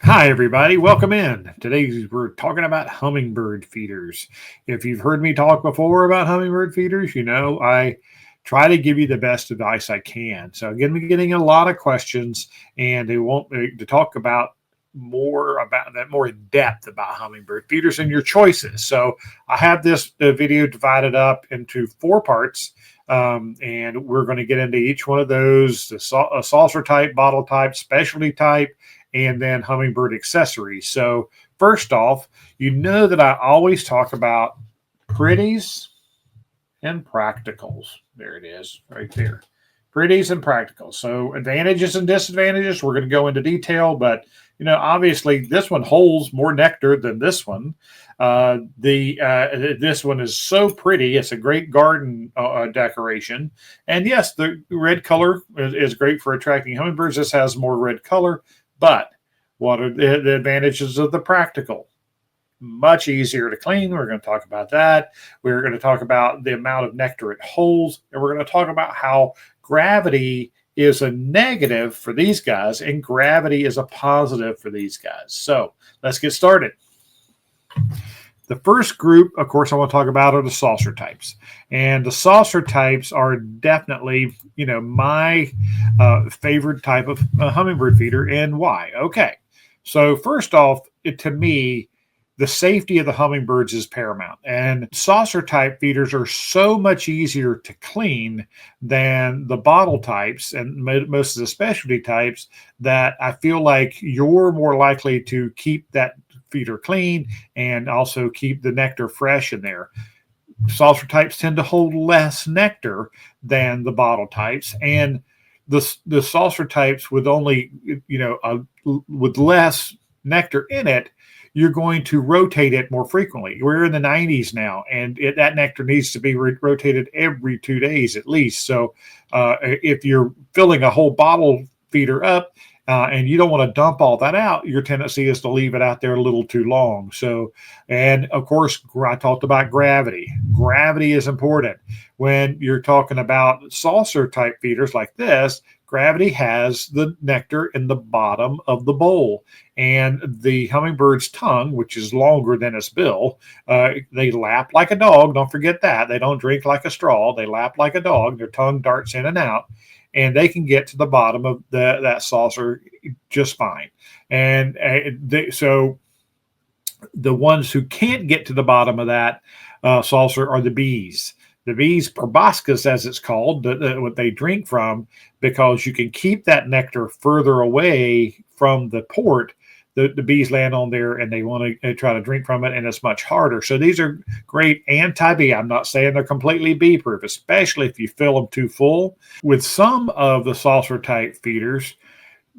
Hi, everybody. Welcome in. Today we're talking about hummingbird feeders. If you've heard me talk before about hummingbird feeders, you know I try to give you the best advice I can. So again, we're getting a lot of questions, and they want me to talk about more in depth about hummingbird feeders and your choices. So I have this video divided up into four parts. And we're going to get into each one of those: a saucer type, bottle type, specialty type, and then hummingbird accessories. So first off, you know that I always talk about pretties and practicals. There it is, right there. Pretties and practicals. So advantages and disadvantages, we're going to go into detail, but obviously this one holds more nectar than this one. This one is so pretty. It's a great garden decoration. And yes, the red color is great for attracting hummingbirds. This has more red color, but what are the advantages of the practical? Much easier to clean. We're going to talk about that. We're going to talk about the amount of nectar it holds, and we're going to talk about how gravity is a negative for these guys and gravity is a positive for these guys. So let's get started. The first group, of course, I want to talk about are the saucer types. And the saucer types are definitely, my favorite type of hummingbird feeder. And why? Okay. So first off, to me, the safety of the hummingbirds is paramount. And saucer type feeders are so much easier to clean than the bottle types and most of the specialty types that I feel like you're more likely to keep that feeder clean and also keep the nectar fresh in there. Saucer types tend to hold less nectar than the bottle types, and the saucer types with only with less nectar in it, you're going to rotate it more frequently. We're in the 90s now, and that nectar needs to be rotated every 2 days at least. So if you're filling a whole bottle feeder up and you don't want to dump all that out, your tendency is to leave it out there a little too long. So, and of course, I talked about gravity. Gravity is important. When you're talking about saucer type feeders like this, gravity has the nectar in the bottom of the bowl, and the hummingbird's tongue, which is longer than its bill, they lap like a dog. Don't forget that. They don't drink like a straw. They lap like a dog. Their tongue darts in and out, and they can get to the bottom of that saucer just fine. And so the ones who can't get to the bottom of that saucer are the bees. The bees, proboscis, as it's called, what they drink from, because you can keep that nectar further away from the port. The bees land on there and they want to try to drink from it, and it's much harder. So these are great anti-bee. I'm not saying they're completely bee-proof, especially if you fill them too full. With some of the saucer type feeders,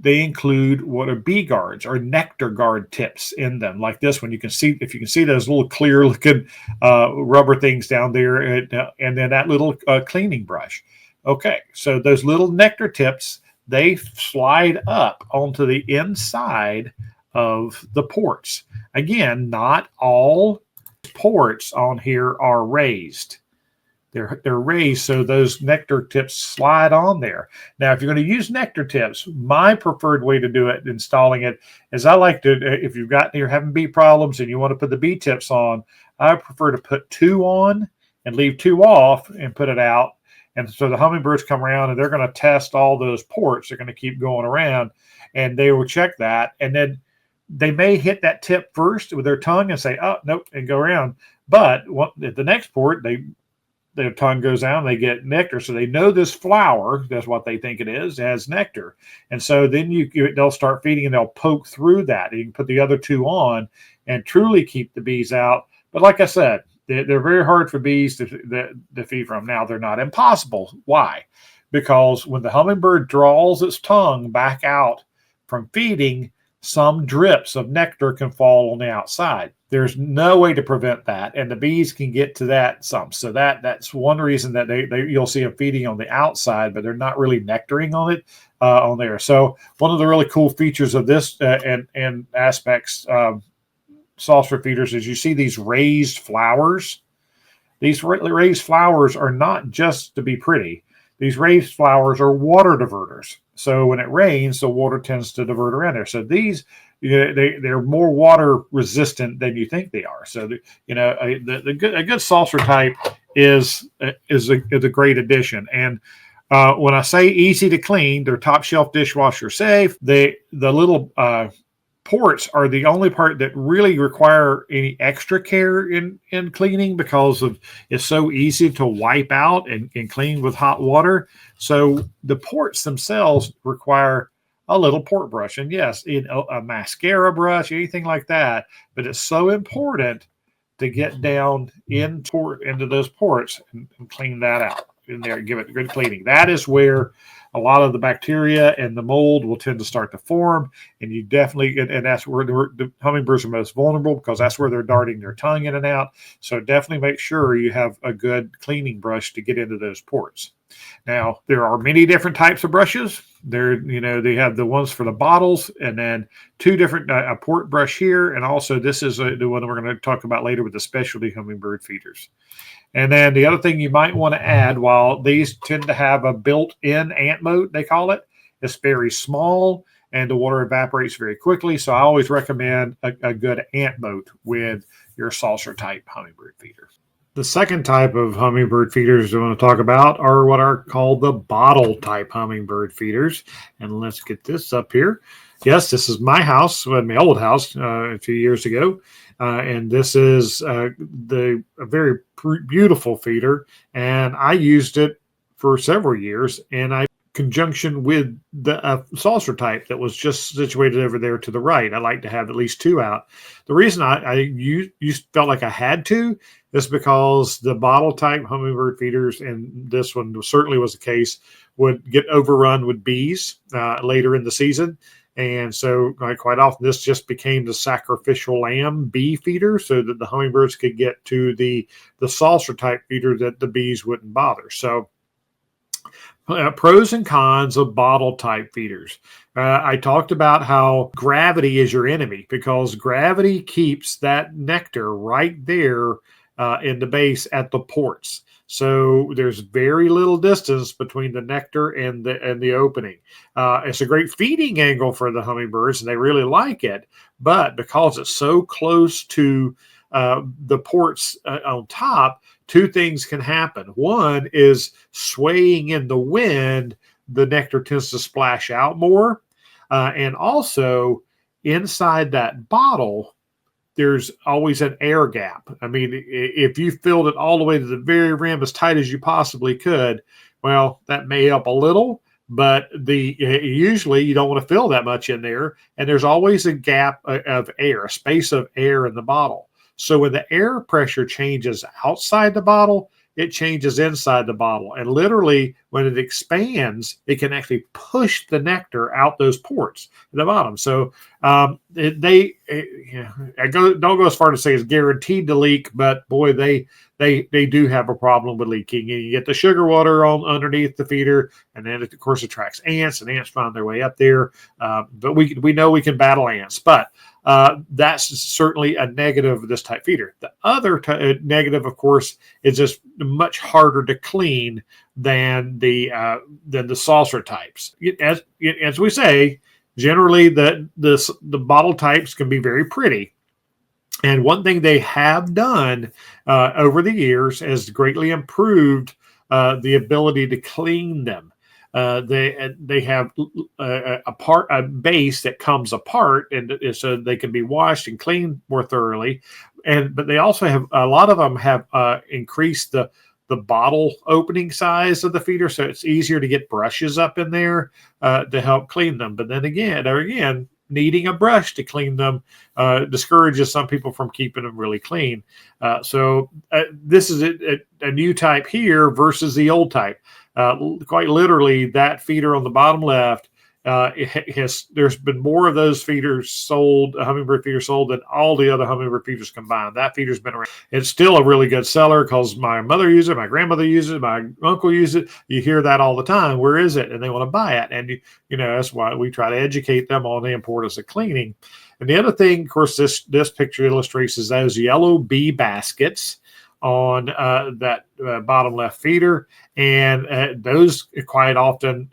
they include what are bee guards or nectar guard tips in them, like this one. You can see, if you can see those little clear looking rubber things down there, and then that little cleaning brush. Okay, so those little nectar tips, they slide up onto the inside of the ports. Again, not all ports on here are raised. They're raised so those nectar tips slide on there. Now, if you're going to use nectar tips, my preferred way to do it, installing it, is I like to, if you're having bee problems and you want to put the bee tips on, I prefer to put 2 on and leave 2 off and put it out. And so the hummingbirds come around and they're going to test all those ports. They're going to keep going around and they will check that. And then they may hit that tip first with their tongue and say, oh, nope, and go around. But at the next port, their tongue goes down, they get nectar. So they know this flower, that's what they think it is, has nectar. And so then they'll start feeding and they'll poke through that. You can put the other 2 on and truly keep the bees out. But like I said, they're very hard for bees to feed from. Now, they're not impossible. Why? Because when the hummingbird draws its tongue back out from feeding, some drips of nectar can fall on the outside. There's no way to prevent that, and the bees can get to that some. So that's one reason that you'll see them feeding on the outside, but they're not really nectaring on it on there. So one of the really cool features of this and aspects saucer feeders is you see these raised flowers. These raised flowers are not just to be pretty. These raised flowers are water diverters. So when it rains, the water tends to divert around there. So these they're more water resistant than you think they are. So a good saucer type is a great addition. And when I say easy to clean, they're top shelf dishwasher safe. The little ports are the only part that really require any extra care in cleaning, because of it's so easy to wipe out and clean with hot water. So the ports themselves require a little port brush, and yes, a mascara brush, anything like that. But it's so important to get down into those ports and clean that out in there, give it good cleaning. That is where a lot of the bacteria and the mold will tend to start to form, and you definitely, and that's where the hummingbirds are most vulnerable, because that's where they're darting their tongue in and out. So definitely make sure you have a good cleaning brush to get into those ports. Now, there are many different types of brushes. They have the ones for the bottles, and then two different a port brush here, and also this is the one we're going to talk about later with the specialty hummingbird feeders. And then the other thing you might want to add, while these tend to have a built-in ant moat, they call it, it's very small and the water evaporates very quickly. So I always recommend a good ant moat with your saucer type hummingbird feeder. The second type of hummingbird feeders we want to talk about are what are called the bottle type hummingbird feeders. And let's get this up here. Yes, this is my house, my old house a few years ago. And this is a very beautiful feeder. And I used it for several years, and I conjunction with the saucer type that was just situated over there to the right. I like to have at least two out. The reason I felt like I had to is because the bottle type hummingbird feeders, and this one certainly was the case, would get overrun with bees later in the season. And so quite often this just became the sacrificial lamb bee feeder, so that the hummingbirds could get to the saucer type feeder that the bees wouldn't bother. So pros and cons of bottle type feeders. I talked about how gravity is your enemy, because gravity keeps that nectar right there in the base at the ports. So there's very little distance between the nectar and the opening. It's a great feeding angle for the hummingbirds, and they really like it. But because it's so close to the ports on top, two things can happen. One is swaying in the wind, the nectar tends to splash out more. And also inside that bottle, there's always an air gap. I mean, if you filled it all the way to the very rim as tight as you possibly could, well, that may help a little, but usually you don't want to fill that much in there. And there's always a gap of air, a space of air in the bottle. So when the air pressure changes outside the bottle, it changes inside the bottle. And literally, when it expands, it can actually push the nectar out those ports at the bottom. So I don't go as far to say it's guaranteed to leak, but boy, they do have a problem with leaking. And you get the sugar water on underneath the feeder, and then it, of course, attracts ants, and ants find their way up there. But we know we can battle ants, but that's certainly a negative of this type feeder. The other negative, of course, is just much harder to clean than the saucer types. As we say, generally the bottle types can be very pretty. And one thing they have done over the years is greatly improved the ability to clean them. They have a base that comes apart, and so they can be washed and cleaned more thoroughly. But they also have, a lot of them have increased the bottle opening size of the feeder, so it's easier to get brushes up in there to help clean them. But then again, needing a brush to clean them discourages some people from keeping them really clean. So this is a new type here versus the old type. Quite literally, that feeder on the bottom left, there's been more of those feeders sold, hummingbird feeders sold, than all the other hummingbird feeders combined. That feeder's been around. It's still a really good seller because my mother uses it, my grandmother uses it, my uncle uses it. You hear that all the time. Where is it? And they want to buy it. And that's why we try to educate them on the importance of cleaning. And the other thing, of course, this picture illustrates is those yellow bee baskets on that bottom left feeder, and those quite often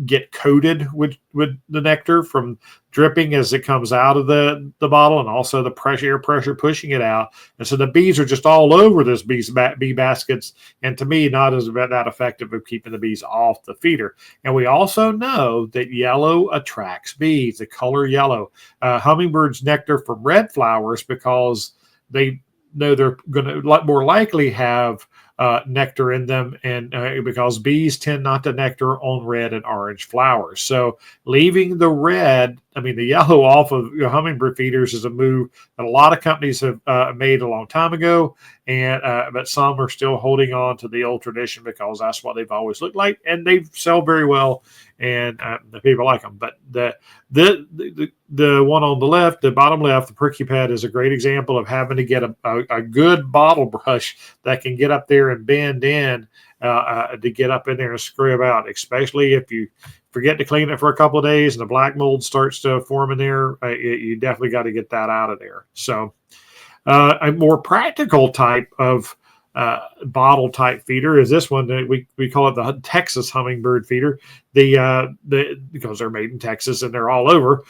get coated with the nectar from dripping as it comes out of the bottle, and also the air pressure pushing it out. And so the bees are just all over this bee baskets, and to me, not as that effective of keeping the bees off the feeder. And we also know that yellow attracts bees, the color yellow. Hummingbirds nectar from red flowers because they know they're going to more likely have nectar in them, and because bees tend not to nectar on red and orange flowers. So leaving the yellow off of your hummingbird feeders is a move that a lot of companies have made a long time ago, and but some are still holding on to the old tradition because that's what they've always looked like, and they sell very well, and the people like them. But the one on the left, the bottom left, the pricky pad, is a great example of having to get a good bottle brush that can get up there and bend in to get up in there and scrub out, especially if you forget to clean it for a couple of days and the black mold starts to form in there. You definitely got to get that out of there. So a more practical type of bottle type feeder is this one. We call it the Texas Hummingbird Feeder. Because they're made in Texas and they're all over.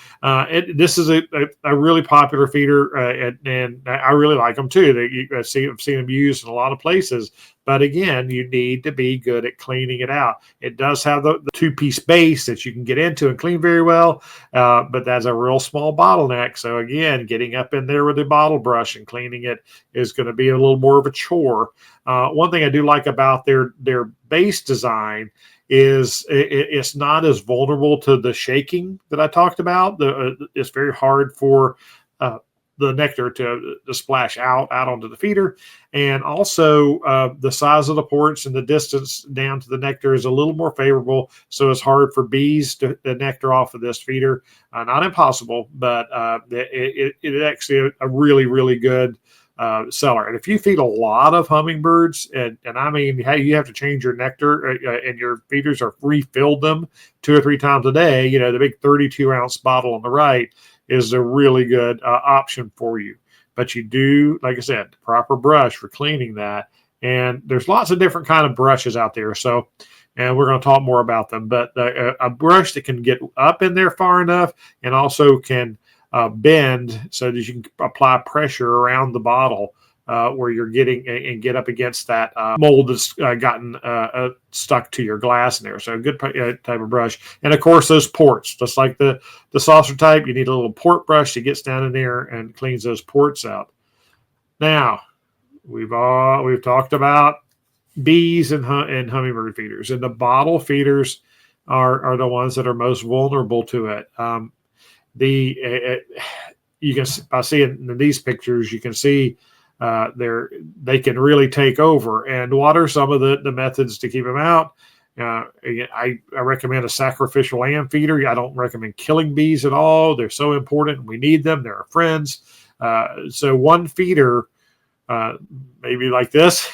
This is a really popular feeder, and I really like them too. I've seen them used in a lot of places. But again, you need to be good at cleaning it out. It does have the two-piece base that you can get into and clean very well, but that's a real small bottleneck. So again, getting up in there with a bottle brush and cleaning it is going to be a little more of a chore. One thing I do like about their base design is it's not as vulnerable to the shaking that I talked about. It's very hard for the nectar to splash out onto the feeder. And also the size of the ports and the distance down to the nectar is a little more favorable. So it's hard for bees to nectar off of this feeder. Not impossible, but it's actually a really, really good seller. And if you feed a lot of hummingbirds, and I mean, hey, you have to change your nectar and your feeders or refill them 2 or 3 times a day, the big 32-ounce bottle on the right is a really good option for you. But you do, like I said, the proper brush for cleaning that. And there's lots of different kind of brushes out there. So, and we're going to talk more about them. But a brush that can get up in there far enough and also can bend so that you can apply pressure around the bottle where you're getting and get up against that mold that's gotten stuck to your glass in there. So a good type of brush. And of course, those ports, just like the saucer type, you need a little port brush that gets down in there and cleans those ports out. Now, we've talked about bees and hummingbird feeders, and the bottle feeders are the ones that are most vulnerable to it. You can, by seeing in these pictures, you can see they can really take over. And what are some of the methods to keep them out? I recommend a sacrificial lamb feeder. I don't recommend killing bees at all. They're so important. We need them. They're our friends. So one feeder, maybe like this,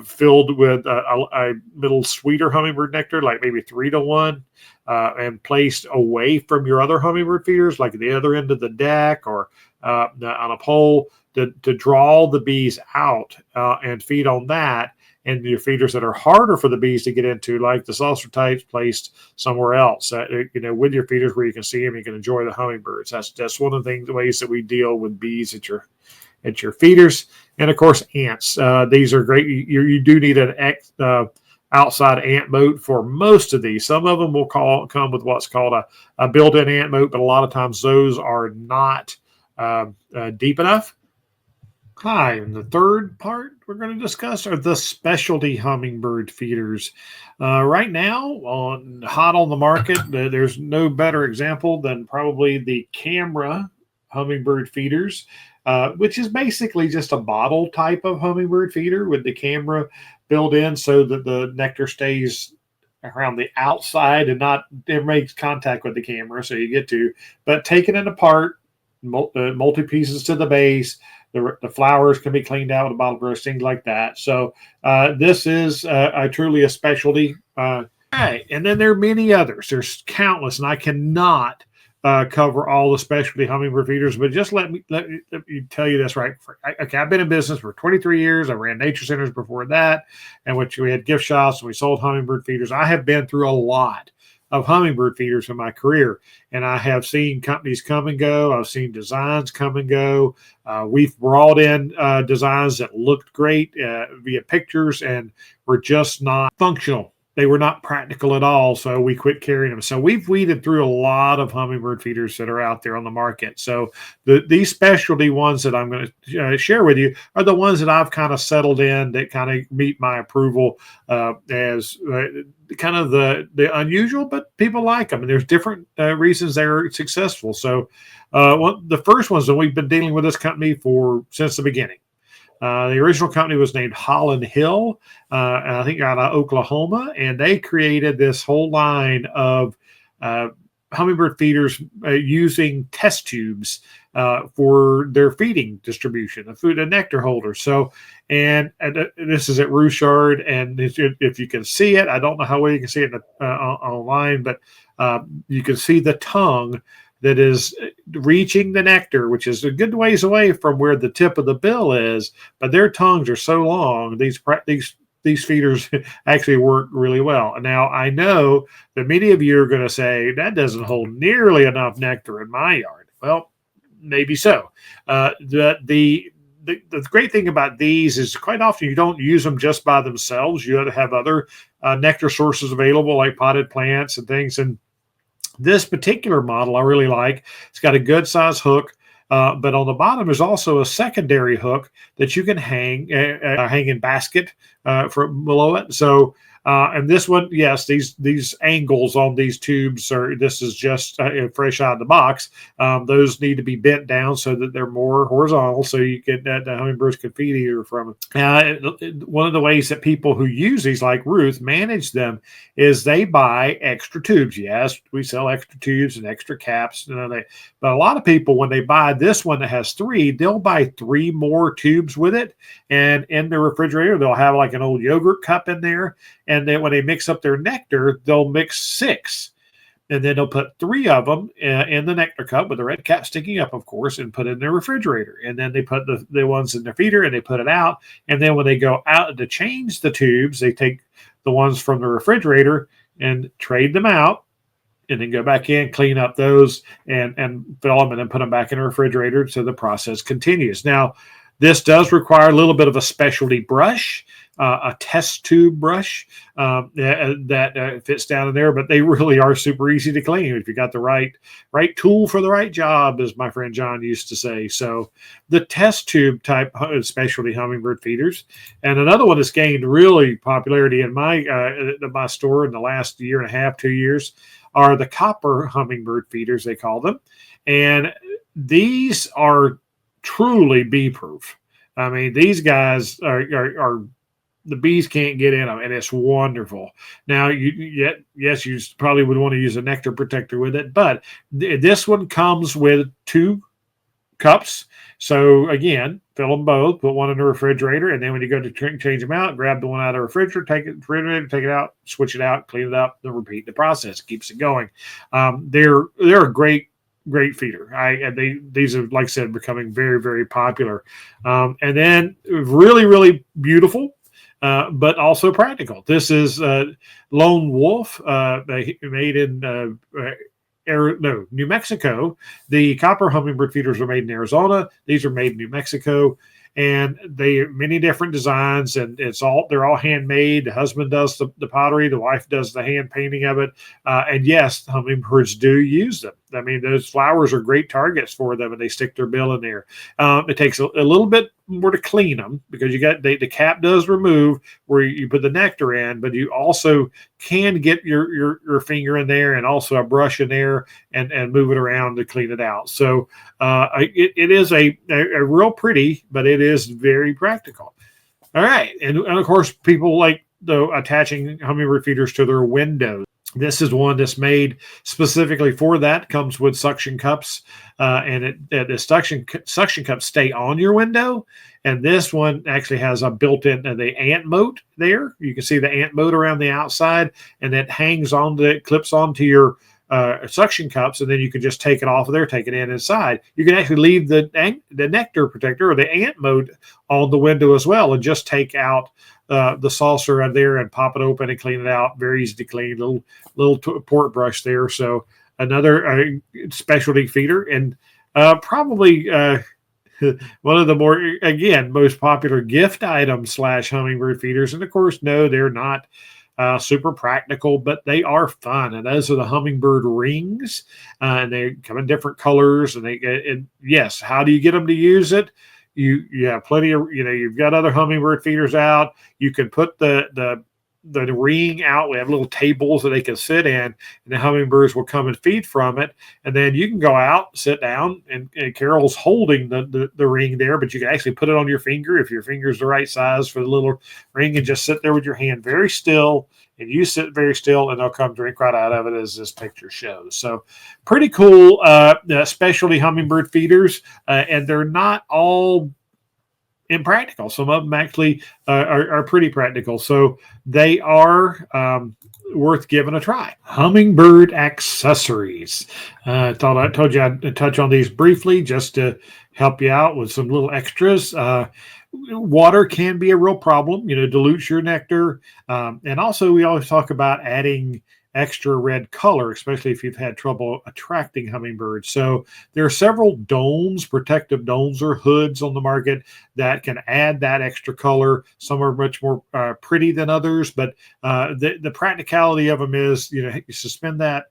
filled with a little sweeter hummingbird nectar, like maybe 3-to-1, and placed away from your other hummingbird feeders, like at the other end of the deck or on a pole, to draw the bees out and feed on that. And your feeders that are harder for the bees to get into, like the saucer types, placed somewhere else, with your feeders where you can see them, you can enjoy the hummingbirds. That's one of the ways that we deal with bees at your feeders. And of course, ants. These are great. You do need an outside ant moat for most of these. Some of them will come with what's called a built-in ant moat, but a lot of times those are not deep enough. Hi, and the third part we're going to discuss are the specialty hummingbird feeders. Right now, hot on the market, there's no better example than probably the camera hummingbird feeders, which is basically just a bottle type of hummingbird feeder with the camera built in so that the nectar stays around the outside and not it makes contact with the camera. So you get to, but taking it apart, multi pieces to the base. The flowers can be cleaned out with a bottle brush, things like that. So this is truly a specialty. Right. And then there are many others. There's countless, and I cannot cover all the specialty hummingbird feeders, but just let me tell you this right. Okay, I've been in business for 23 years. I ran nature centers before that, and which we had gift shops and we sold hummingbird feeders. I have been through a lot of hummingbird feeders in my career, and I have seen companies come and go. I've seen designs come and go. We've brought in designs that looked great via pictures and were just not functional. They were not practical at all, so we quit carrying them. So we've weeded through a lot of hummingbird feeders that are out there on the market. So these specialty ones that I'm going to share with you are the ones that I've kind of settled in that kind of meet my approval as kind of the unusual, but people like them, and there's different reasons they're successful. So the first ones that we've been dealing with this company since the beginning. The original company was named Holland Hill, and I think out of Oklahoma, and they created this whole line of hummingbird feeders using test tubes for their feeding distribution, the food and nectar holders. So, and this is at Rouchard, and if you can see it, I don't know how well you can see it online, but you can see the tongue that is reaching the nectar, which is a good ways away from where the tip of the bill is, but their tongues are so long. These feeders actually work really well. Now, I know that many of you are going to say that doesn't hold nearly enough nectar in my yard. Well, maybe so. The great thing about these is quite often you don't use them just by themselves. You have to have other nectar sources available, like potted plants and things. And this particular model I really like. It's got a good size hook, but on the bottom is also a secondary hook that you can hang in basket from below it. So, and this one, yes, these angles on these tubes this is just fresh out of the box. Those need to be bent down so that they're more horizontal, so you get the hummingbirds can feed eater from it. One of the ways that people who use these, like Ruth, manage them is they buy extra tubes. Yes, we sell extra tubes and extra caps, but a lot of people, when they buy this one that has 3, they'll buy 3 more tubes with it, and in the refrigerator they'll have like an old yogurt cup in there. And then when they mix up their nectar, they'll mix 6. And then they'll put 3 of them in the nectar cup with the red cap sticking up, of course, and put it in their refrigerator. And then they put the ones in their feeder and they put it out. And then when they go out to change the tubes, they take the ones from the refrigerator and trade them out, and then go back in, clean up those, and fill them, and then put them back in the refrigerator. So the process continues. Now, this does require a little bit of a specialty brush, a test tube brush that fits down in there, but they really are super easy to clean if you got the right tool for the right job, as my friend John used to say. So the test tube type specialty hummingbird feeders, and another one that's gained really popularity in my store in the last year and a half, 2 years, are the copper hummingbird feeders, they call them, and these are truly bee proof. I mean, these guys are the bees can't get in them, and it's wonderful. Now, yes, you probably would want to use a nectar protector with it, but this one comes with 2 cups. So again, fill them both, put one in the refrigerator, and then when you go to change them out, grab the one out of the refrigerator, take it out, switch it out, clean it up, then repeat the process. It keeps it going. They're a great feeder. These are, like I said, becoming very, very popular. And then really, really beautiful, but also practical. This is Lone Wolf, made in New Mexico. The copper hummingbird feeders are made in Arizona. These are made in New Mexico. And they many different designs, and they're all handmade. The husband does the pottery, the wife does the hand painting of it. And yes, hummingbirds do use them. I mean, those flowers are great targets for them, and they stick their bill in there. It takes a little bit more to clean them, because the cap does remove where you put the nectar in, but you also can get your finger in there and also a brush in there and move it around to clean it out. So it is a real pretty, but it is very practical. All right. And of course, people like attaching hummingbird feeders to their windows. This is one that's made specifically for that. Comes with suction cups, and the suction cups stay on your window. And this one actually has a built-in the ant moat there. You can see the ant moat around the outside, and it clips onto your suction cups, and then you can just take it off of there, take it inside. You can actually leave the nectar protector or the ant mode on the window as well, and just take out the saucer out there and pop it open and clean it out. Very easy to clean. Little port brush there. So another specialty feeder, and probably one of the more, again, most popular gift items / hummingbird feeders. And of course, no, they're not super practical, but they are fun. And those are the hummingbird rings. And they come in different colors. And yes, how do you get them to use it? You have plenty of, you've got other hummingbird feeders out. You can put the ring out. We have little tables that they can sit in, and the hummingbirds will come and feed from it. And then you can go out, sit down, and Carol's holding the ring there, but you can actually put it on your finger if your finger's the right size for the little ring, and just sit there with your hand very still, and you sit very still, and they'll come drink right out of it, as this picture shows. So pretty cool specialty hummingbird feeders, and they're not all impractical. Some of them actually are pretty practical. So they are worth giving a try. Hummingbird accessories. I told you I'd touch on these briefly just to help you out with some little extras. Water can be a real problem, dilutes your nectar. And also we always talk about adding extra red color, especially if you've had trouble attracting hummingbirds. So there are several domes, protective domes or hoods on the market that can add that extra color. Some are much more pretty than others, but the practicality of them is, you suspend that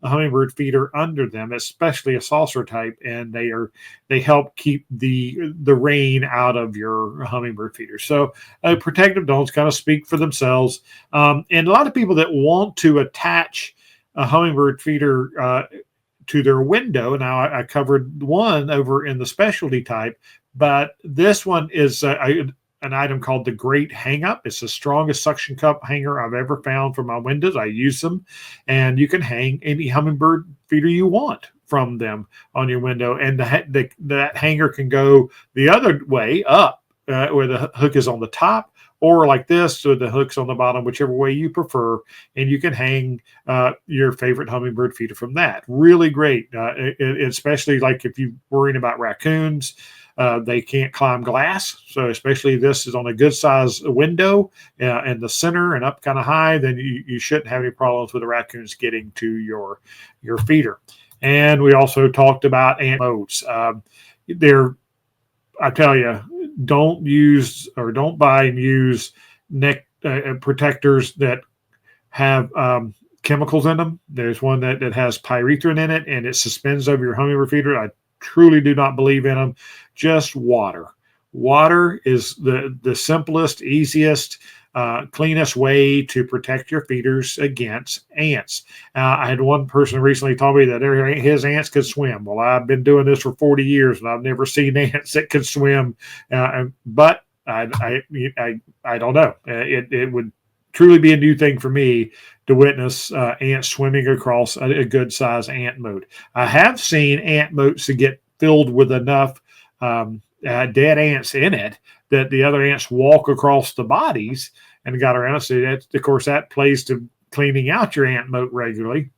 hummingbird feeder under them, especially a saucer type, and they help keep the rain out of your hummingbird feeder. So protective domes kind of speak for themselves. And a lot of people that want to attach a hummingbird feeder to their window. Now I covered one over in the specialty type, but this one is an item called the Great Hang Up. It's the strongest suction cup hanger I've ever found for my windows. I use them, and you can hang any hummingbird feeder you want from them on your window. And that hanger can go the other way up, where the hook is on the top, or like this, so the hook's on the bottom, whichever way you prefer. And you can hang your favorite hummingbird feeder from that. Really great, especially like if you're worrying about raccoons. They can't climb glass, so especially this is on a good size window in the center and up kind of high, then you shouldn't have any problems with the raccoons getting to your feeder. And we also talked about ant moats. I tell you, don't buy and use neck protectors that have chemicals in them. There's one that has pyrethrin in it, and it suspends over your hummingbird feeder. I truly do not believe in them. Just water. Water is the simplest, easiest, cleanest way to protect your feeders against ants. I had one person recently told me that his ants could swim. Well, I've been doing this for 40 years, and I've never seen ants that could swim. But I don't know. It would truly be a new thing for me to witness ants swimming across a good size ant moat. I have seen ant moats that get filled with enough dead ants in it that the other ants walk across the bodies and got around. So of course, that plays to cleaning out your ant moat regularly.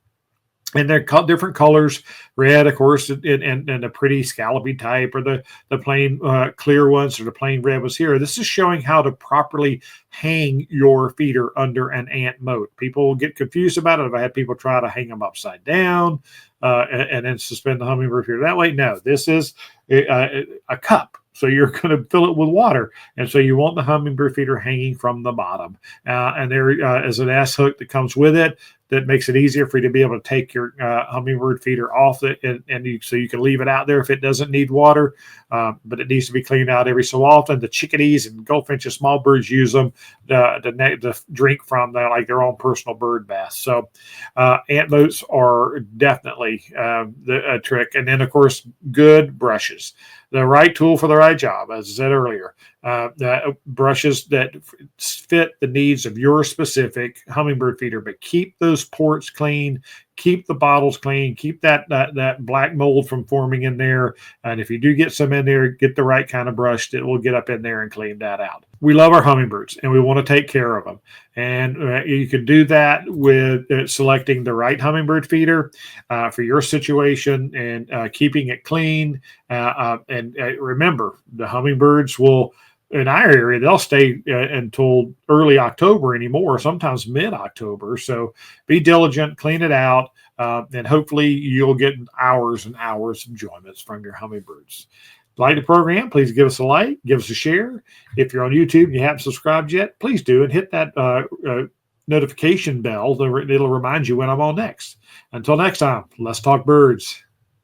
And they're different colors, red, of course, and the pretty scallopy type, or the plain clear ones, or the plain red ones here. This is showing how to properly hang your feeder under an ant moat. People get confused about it. I've had people try to hang them upside down and then suspend the hummingbird feeder that way. No, this is a cup. So you're going to fill it with water. And so you want the hummingbird feeder hanging from the bottom. And there is an S hook that comes with it that makes it easier for you to be able to take your hummingbird feeder off it, so you can leave it out there if it doesn't need water, but it needs to be cleaned out every so often. The chickadees and goldfinches, small birds, use them to drink from them like their own personal bird bath. So ant moats are definitely a trick. And then, of course, good brushes. The right tool for the right job, as I said earlier. Brushes that fit the needs of your specific hummingbird feeder, but keep those ports clean, keep the bottles clean, keep that black mold from forming in there. And if you do get some in there, get the right kind of brush that will get up in there and clean that out. We love our hummingbirds and we want to take care of them. And you can do that with selecting the right hummingbird feeder for your situation and keeping it clean. And remember, the hummingbirds will, in our area, they'll stay until early October anymore, sometimes mid-October. So be diligent, clean it out, and hopefully you'll get hours and hours of enjoyment from your hummingbirds. Like the program, please give us a like, give us a share. If you're on YouTube and you haven't subscribed yet, please do, and hit that notification bell. It'll remind you when I'm on next. Until next time, let's talk birds.